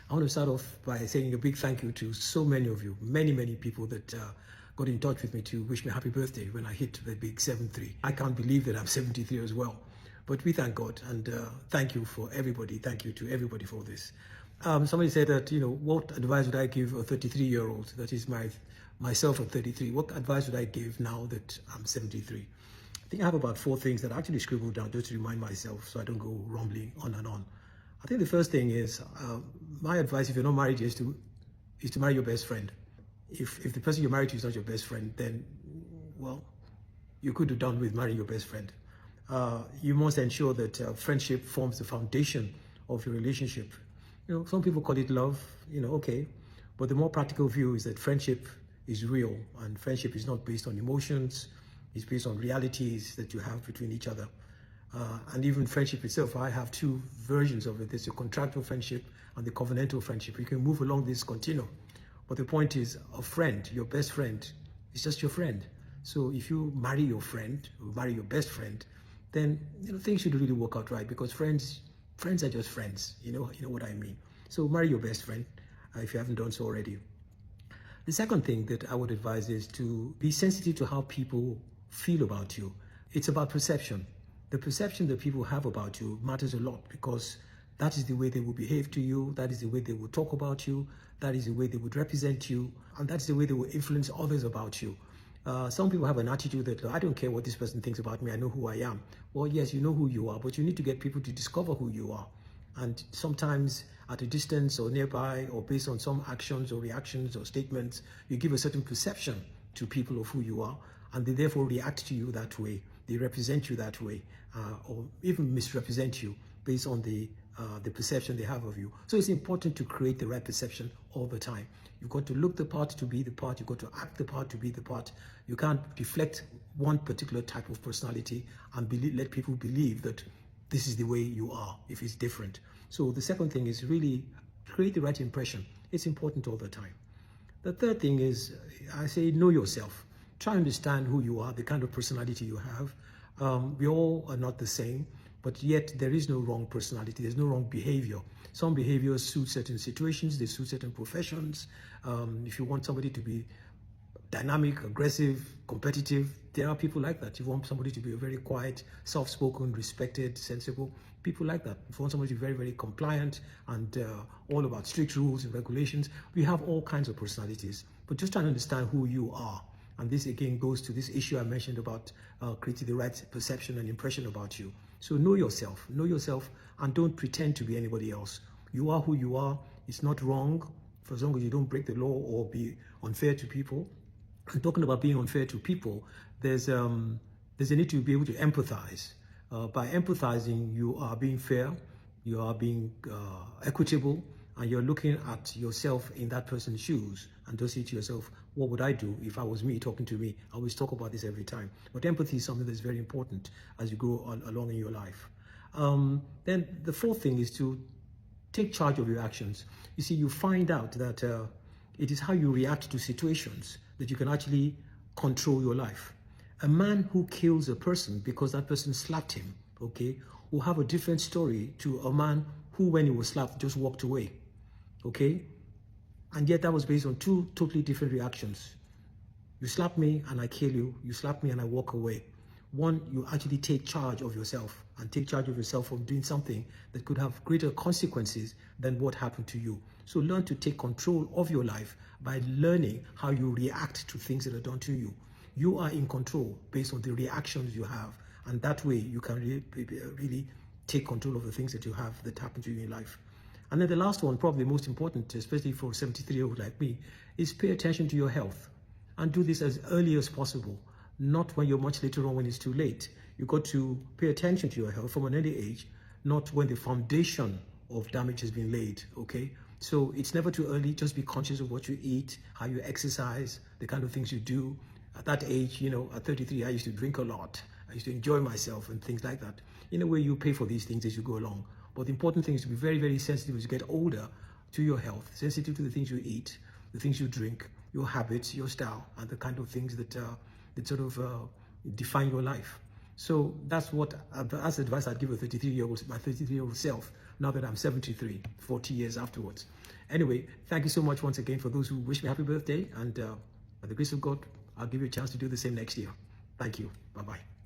I want to start off by saying a big thank you to so many of you, many people that got in touch with me to wish me happy birthday when I hit the big 73. I can't believe that I'm 73 as well, but we thank God, and thank you for everybody. Thank you to everybody for this. Somebody said that, what advice would I give a 33-year-old? That is myself at 33. What advice would I give now that I'm 73? I think I have about 4 things that I actually scribbled down just to remind myself so I don't go rumbling on and on. I think the first thing is, my advice if you're not married is to marry your best friend. If the person you're married to is not your best friend, then, well, you could have done with marrying your best friend. You must ensure that friendship forms the foundation of your relationship. Some people call it love, okay. But the more practical view is that friendship is real, and friendship is not based on emotions. It's based on realities that you have between each other. And even friendship itself, I have 2 versions of it. There's a contractual friendship and the covenantal friendship. You can move along this continuum. But the point is, a friend, your best friend, is just your friend. So if you marry your friend, or marry your best friend, then things should really work out right, because friends are just friends. You know what I mean. So marry your best friend if you haven't done so already. The second thing that I would advise is to be sensitive to how people feel about you. It's about perception. The perception that people have about you matters a lot, because that is the way they will behave to you, that is the way they will talk about you, that is the way they would represent you, and that's the way they will influence others about you. Some people have an attitude that, I don't care what this person thinks about me, I know who I am. Well, yes, you know who you are, but you need to get people to discover who you are. And sometimes at a distance or nearby, or based on some actions or reactions or statements, you give a certain perception to people of who you are, and they therefore react to you that way. They represent you that way, or even misrepresent you based on the perception they have of you. So it's important to create the right perception all the time. You've got to look the part to be the part. You've got to act the part to be the part. You can't reflect one particular type of personality and let people believe that this is the way you are if it's different. So the second thing is really create the right impression. It's important all the time. The third thing is, I say, know yourself. Try to understand who you are, the kind of personality you have. We all are not the same, but yet there is no wrong personality. There's no wrong behavior. Some behaviors suit certain situations. They suit certain professions. If you want somebody to be dynamic, aggressive, competitive, there are people like that. If you want somebody to be very quiet, soft-spoken, respected, sensible, people like that. If you want somebody to be very compliant and all about strict rules and regulations, we have all kinds of personalities. But just trying to understand who you are. And this again goes to this issue I mentioned about creating the right perception and impression about you. So know yourself and don't pretend to be anybody else. You are who you are. It's not wrong, for as long as you don't break the law or be unfair to people. And talking about being unfair to people, there's a need to be able to empathize. By empathizing, you are being fair, you are being equitable, and you're looking at yourself in that person's shoes and just say to yourself, what would I do if I was me talking to me? I always talk about this every time. But empathy is something that's very important as you go along in your life. Then the fourth thing is to take charge of your actions. You see, you find out that it is how you react to situations that you can actually control your life. A man who kills a person because that person slapped him, okay, will have a different story to a man who, when he was slapped, just walked away, okay? And yet that was based on 2 totally different reactions. You slap me and I kill you. You slap me and I walk away. One, you actually take charge of yourself and take charge of yourself from doing something that could have greater consequences than what happened to you. So learn to take control of your life by learning how you react to things that are done to you. You are in control based on the reactions you have. And that way you can really take control of the things that you have that happen to you in life. And then the last one, probably the most important, especially for a 73-year-old like me, is pay attention to your health. And do this as early as possible, not when you're much later on when it's too late. You've got to pay attention to your health from an early age, not when the foundation of damage has been laid, okay? So it's never too early. Just be conscious of what you eat, how you exercise, the kind of things you do. At that age, at 33, I used to drink a lot. I used to enjoy myself and things like that. In a way, you pay for these things as you go along. But the important thing is to be very sensitive as you get older to your health, sensitive to the things you eat, the things you drink, your habits, your style, and the kind of things that sort of define your life. So that's that's the advice I'd give a 33-year-old, my 33-year-old self, now that I'm 73, 40 years afterwards. Anyway, thank you so much once again for those who wish me happy birthday. And by the grace of God, I'll give you a chance to do the same next year. Thank you. Bye-bye.